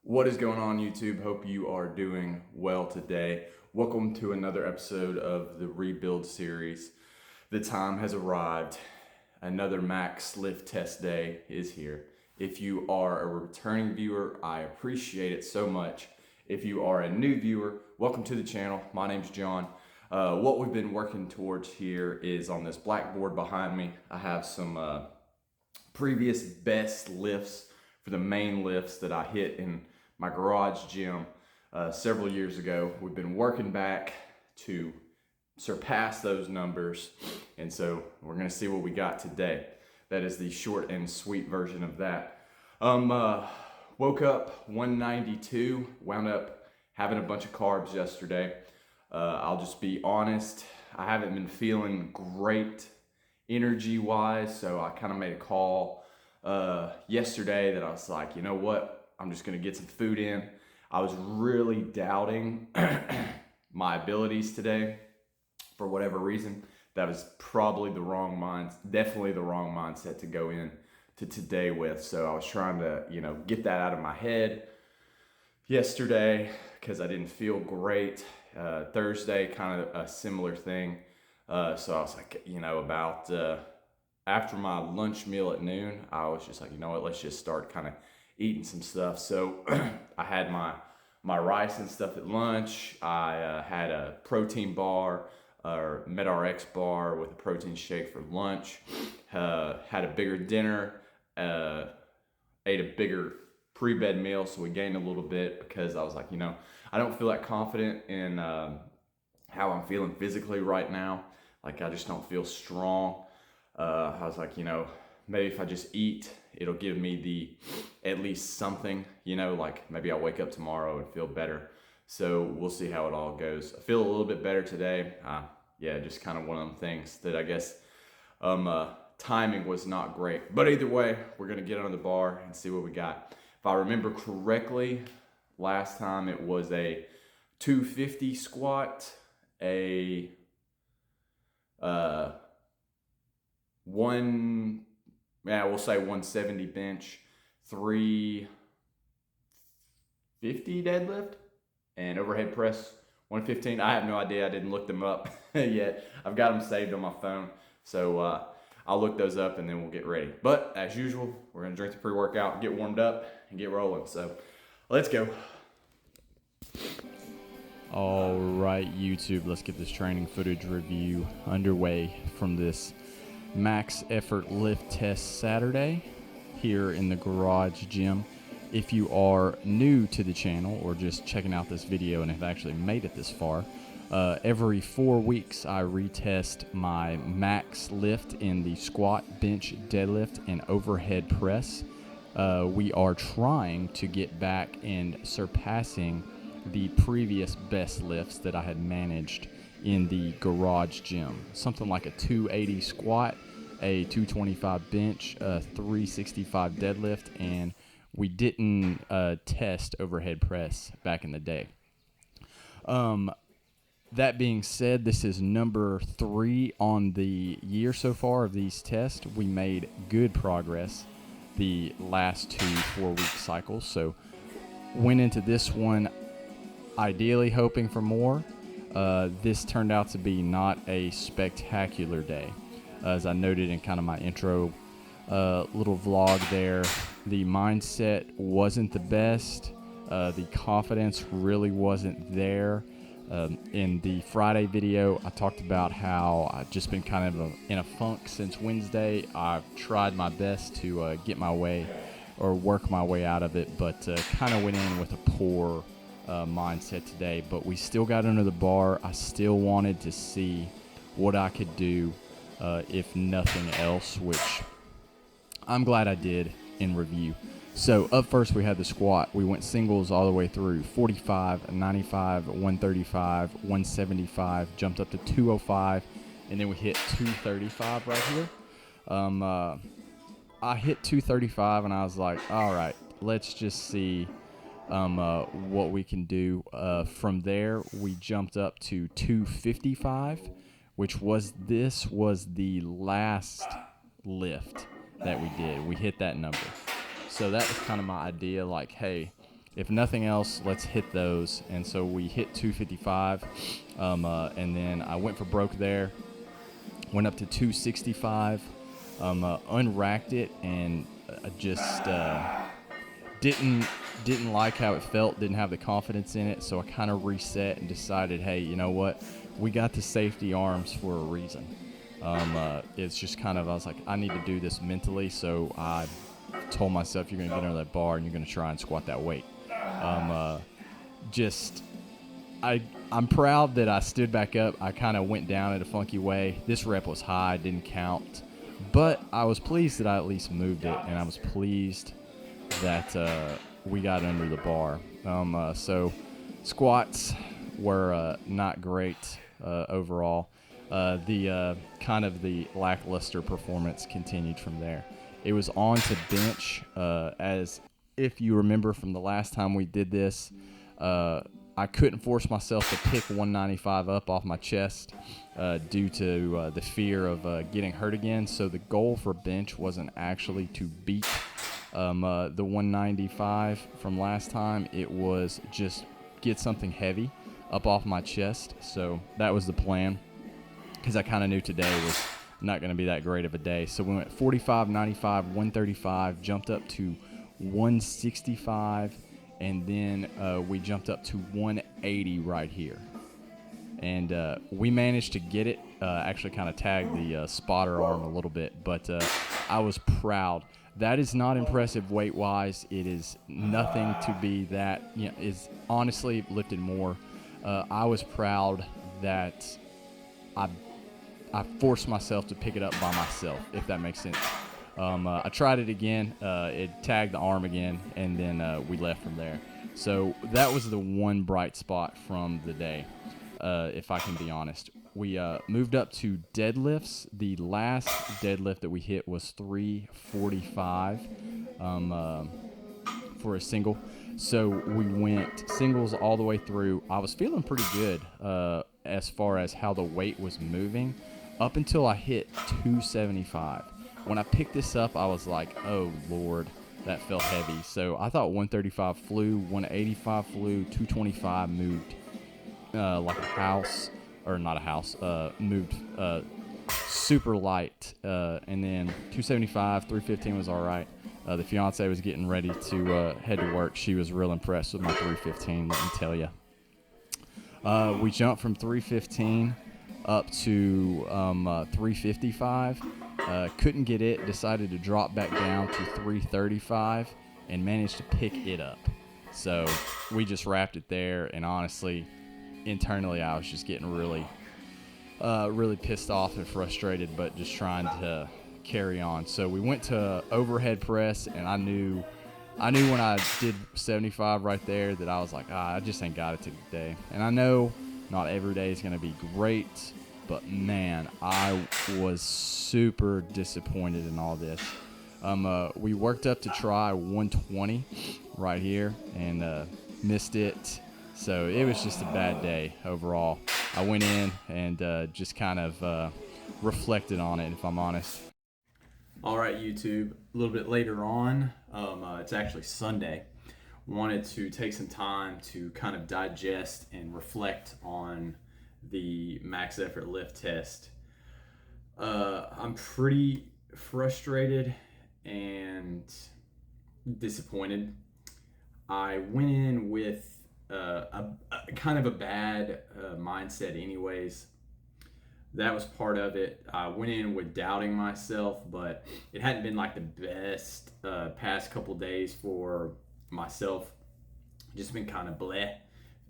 What is going on, YouTube? Hope you are doing well today. Welcome to another episode of the Rebuild series. The time has arrived. Another max lift test day is here. If you are a returning viewer, I appreciate it so much. If you are a new viewer, welcome to the channel. My name's John. What we've been working towards here is on this blackboard behind me. I have some previous best lifts for the main lifts that I hit in my garage gym several years ago. We've been working back to surpass those numbers, and so we're gonna see what we got today. That is the short and sweet version of that. Woke up 192, wound up having a bunch of carbs yesterday. I'll just be honest, I haven't been feeling great energy wise, so I kind of made a call yesterday that I was like, you know what, I'm just gonna get some food in. I was really doubting my abilities today for whatever reason. That was probably definitely the wrong mindset to go in to today with. So I was trying to, get that out of my head yesterday because I didn't feel great. Thursday, kind of a similar thing. So I was like, about after my lunch meal at noon, I was just like, you know what, let's just start kind of eating some stuff. So I had my rice and stuff at lunch. I had a protein bar or MedRx bar with a protein shake for lunch. Had a bigger dinner. Ate a bigger pre-bed meal, so we gained a little bit because I was like, I don't feel that confident in how I'm feeling physically right now. Like, I just don't feel strong. I was like, maybe if I just eat, it'll give me at least something, like maybe I'll wake up tomorrow and feel better. So we'll see how it all goes. I feel a little bit better today. Just kind of one of them things that I guess timing was not great. But either way, we're going to get under the bar and see what we got. If I remember correctly, last time it was a 250 squat, we'll say 170 bench, 350 deadlift, and overhead press 115. I have no idea. I didn't look them up yet. I've got them saved on my phone. So I'll look those up and then we'll get ready. But as usual, we're going to drink the pre-workout, get warmed up, and get rolling. So let's go. All right, YouTube, let's get this training footage review underway from this max effort lift test Saturday here in the garage gym. If you are new to the channel or just checking out this video and have actually made it this far, every 4 weeks I retest my max lift in the squat, bench, deadlift, and overhead press. We are trying to get back and surpassing the previous best lifts that I had managed in the garage gym. Something like a 280 squat, a 225 bench, a 365 deadlift, and we didn't test overhead press back in the day. That being said, this is number 3 on the year so far of these tests. We made good progress the last 2 4-week cycles, so went into this one ideally hoping for more. This turned out to be not a spectacular day. As I noted in kind of my intro little vlog there, the mindset wasn't the best. The confidence really wasn't there. In the Friday video, I talked about how I've just been kind of in a funk since Wednesday. I've tried my best to get my way or work my way out of it, but kind of went in with a poor mindset today. But we still got under the bar. I still wanted to see what I could do, if nothing else, which I'm glad I did in review. So up first we had the squat. We went singles all the way through 45, 95, 135, 175, jumped up to 205, and then we hit 235 right here. I hit 235 and I was like, all right, let's just see what we can do. From there we jumped up to 255, which was the last lift that we did. We hit that number. So that was kind of my idea, like, hey, if nothing else, let's hit those. And so we hit 255, and then I went for broke there, went up to 265, unracked it, and just didn't like how it felt, didn't have the confidence in it, so I kind of reset and decided, hey, you know what, we got the safety arms for a reason. It's just kind of, I was like, I need to do this mentally, so I told myself, you're going to get under that bar and you're going to try and squat that weight. I'm proud that I stood back up. I kind of went down in a funky way. This rep was high, didn't count, but I was pleased that I at least moved it, and I was pleased that we got under the bar. So squats were not great overall. The kind of the lackluster performance continued from there. It was on to bench, as if you remember from the last time we did this, I couldn't force myself to pick 195 up off my chest due to the fear of getting hurt again. So the goal for bench wasn't actually to beat the 195 from last time. It was just get something heavy up off my chest. So that was the plan, because I kind of knew today was not going to be that great of a day. So we went 45, 95, 135, jumped up to 165, and then we jumped up to 180 right here. And we managed to get it, actually kind of tagged the spotter arm a little bit, but I was proud. That is not impressive weight-wise. It is nothing to be that, is honestly lifted more. I was proud that I forced myself to pick it up by myself, if that makes sense. I tried it again. It tagged the arm again, and then we left from there. So that was the one bright spot from the day, if I can be honest. We moved up to deadlifts. The last deadlift that we hit was 345 for a single. So we went singles all the way through. I was feeling pretty good as far as how the weight was moving up until I hit 275. When I picked this up, I was like, oh, Lord, that felt heavy. So I thought 135 flew, 185 flew, 225 moved like a house, or not a house, moved super light. And then 275, 315 was all right. The fiance was getting ready to head to work. She was real impressed with my 315, let me tell you. We jumped from 315 up to 355. Couldn't get it, decided to drop back down to 335 and managed to pick it up. So we just wrapped it there, and honestly, internally I was just getting really pissed off and frustrated, but just trying to carry on. So we went to overhead press, and I knew when I did 75 right there that I was like, I just ain't got it today. And I know not every day is going to be great, but man, I was super disappointed in all this. We worked up to try 120 right here and missed it. So it was just a bad day overall. I went in and just kind of reflected on it, if I'm honest. All right, YouTube. A little bit later on, it's actually Sunday. Wanted to take some time to kind of digest and reflect on the max effort lift test. I'm pretty frustrated and disappointed. I went in with a kind of a bad mindset anyways. That was part of it. I went in with doubting myself, but it hadn't been like the best past couple days for myself. Just been kind of bleh.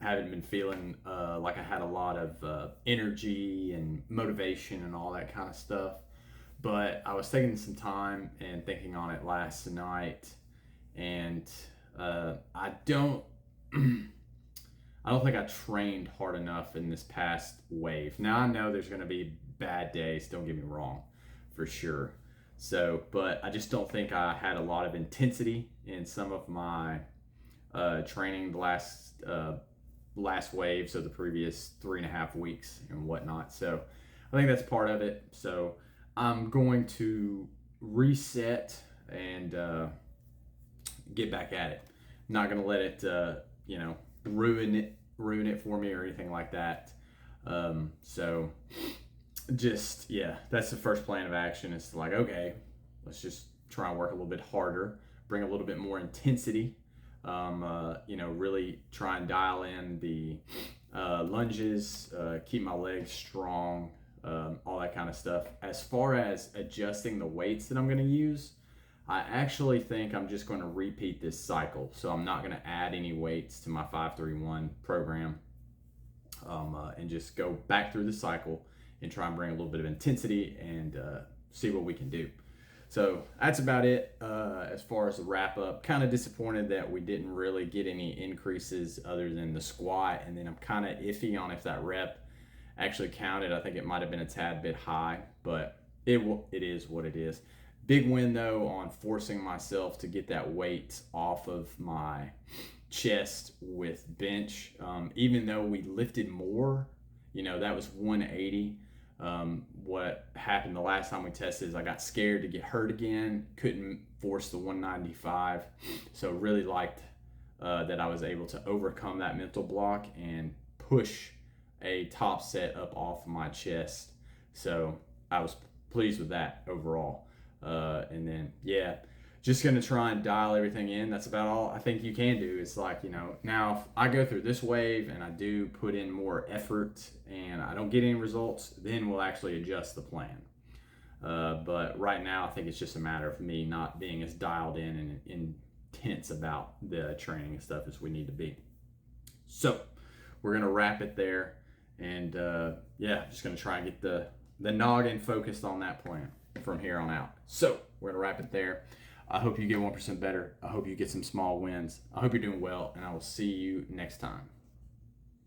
Haven't been feeling like I had a lot of energy and motivation and all that kind of stuff. But I was taking some time and thinking on it last night, and I don't think I trained hard enough in this past wave. Now I know there's going to be bad days, don't get me wrong, for sure. So, but I just don't think I had a lot of intensity in some of my training the last wave, so the previous 3.5 weeks and whatnot. So I think that's part of it. So I'm going to reset and get back at it. Not gonna let it, ruin it for me or anything like that. So just, yeah, that's the first plan of action. It's like, okay, let's just try and work a little bit harder, bring a little bit more intensity. Really try and dial in the lunges, keep my legs strong, all that kind of stuff. As far as adjusting the weights that I'm going to use, I actually think I'm just going to repeat this cycle. So I'm not going to add any weights to my 5-3-1 program, and just go back through the cycle and try and bring a little bit of intensity and see what we can do. So that's about it as far as the wrap up. Kind of disappointed that we didn't really get any increases other than the squat, and then I'm kind of iffy on if that rep actually counted. I think it might have been a tad bit high, but it is what it is. Big win though on forcing myself to get that weight off of my chest with bench. Even though we lifted more, that was 180. What happened the last time we tested is I got scared to get hurt again, couldn't force the 195. So really liked that I was able to overcome that mental block and push a top set up off my chest. So I was pleased with that overall. And then, yeah, just going to try and dial everything in. That's about all I think you can do. It's like, now if I go through this wave and I do put in more effort and I don't get any results, then we'll actually adjust the plan. But right now, I think it's just a matter of me not being as dialed in and intense about the training and stuff as we need to be. So we're going to wrap it there. And just going to try and get the noggin focused on that plan from here on out. So we're going to wrap it there. I hope you get 1% better. I hope you get some small wins. I hope you're doing well, and I will see you next time.